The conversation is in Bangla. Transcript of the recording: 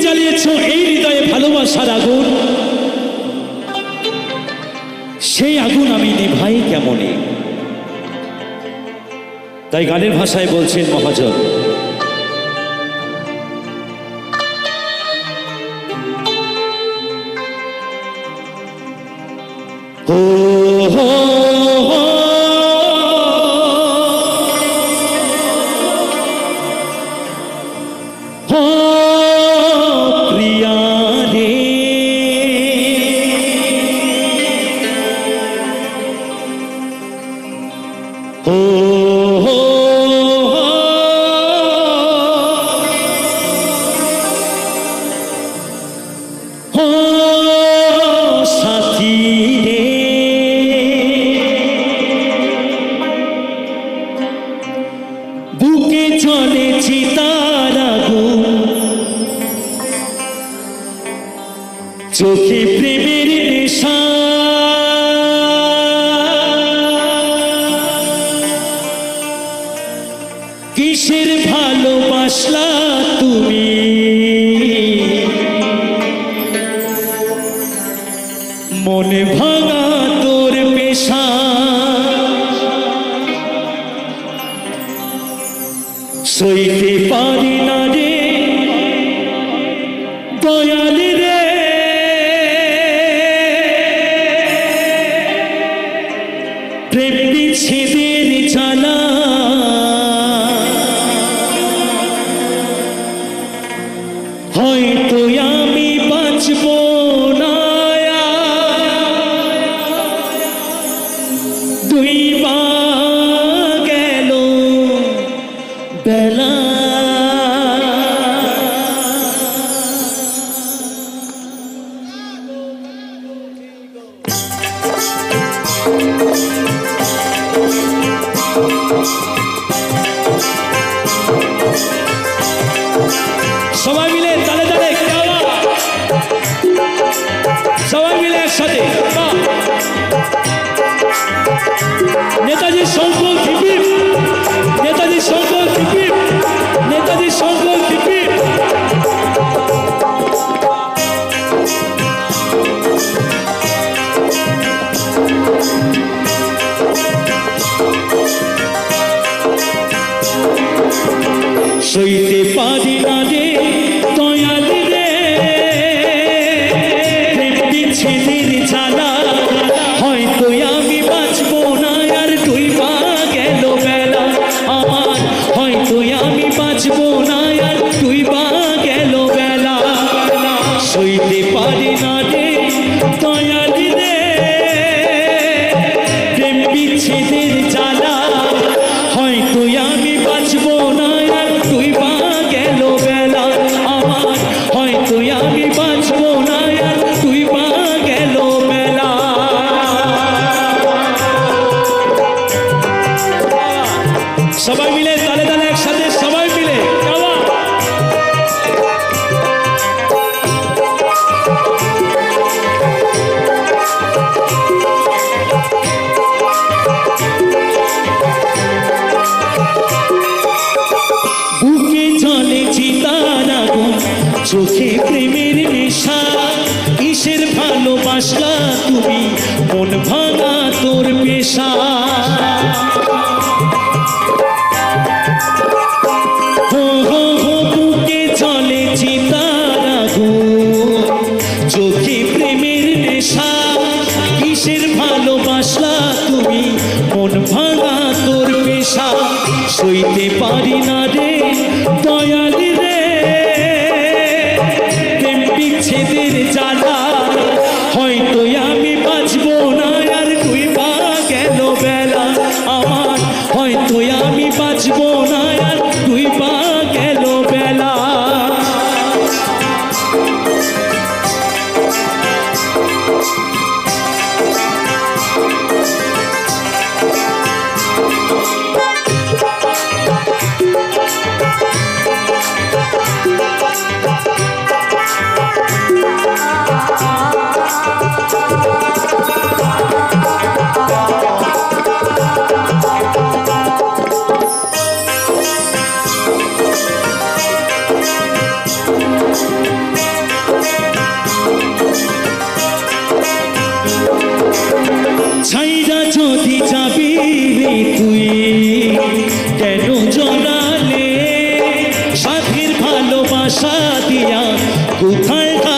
জ্বালিয়েছো এই হৃদয়ে ভালোবাসার আগুন, সেই আগুন আমি নেভাই কেমনে। তাই গানের ভাষায় বলছেন মহাজন, ও প্রিয়া রে, ও সাথী রে, বুকে চলে চিতার আগুন, চোখে প্রেমের নেশা, কিসের ভালোবাসলা তুমি, মনে ভাঙা তোর পেশা, সইতে পারি না রে দয়াল রে, প্রেম বিচ্ছেদের জ্বালা, হয়তো আমি বাঁচব না, দুই বা গেল বেলা, সবাই মিলে তালে তালে, সবাই মিলে একসাথে নেতাজি সংকল্প টিপিপ, নেতাজি সংকল্প টিপিপ, নেতাজি সংকল্প টিপিপ। সইতে পারি না রে দয়াল রে, প্রেম বিচ্ছেদের জ্বালা, হয়তো আমি বাঁচব না আর ডুইবা গেল বেলা আমার, হয়তো আমি বাঁচব না আর ডুইবা গেল বেলা, সইতে পারি না রে দয়াল রে, প্রেম বিচ্ছেদের জ্বালা, হয়তো আমি বাঁচব না আর ডুইবা গেল বেলা আমার, হয়তো আমি বাঁচব না আর ডুইবা গেল বেলা। সবাই মিলে তালে তালে একসাথে, সবাই মিলে বুকে চলে চিতার আগুন, চোখে প্রেমের নেশা, কিসের ভালোবাসলা তুমি, মন ভাঙা তোর পেশা, বুকে চলে চিতার আগুন, চোখে প্রেমের নেশা, কিসের ভালোবাসলা তুমি, মন ভাঙা তোর পেশা, সইতে পারি না রে দয়াল রে, প্রেম বিচ্ছেদের জ্বালা, হয়তো আমি বাঁচব না আর ডুইবা গেল বেলা আমার, হয়তো আমি বাঁচব না আর ডুইবা গেল বেলা। ah ভালোবাসা দিয়া কোথায়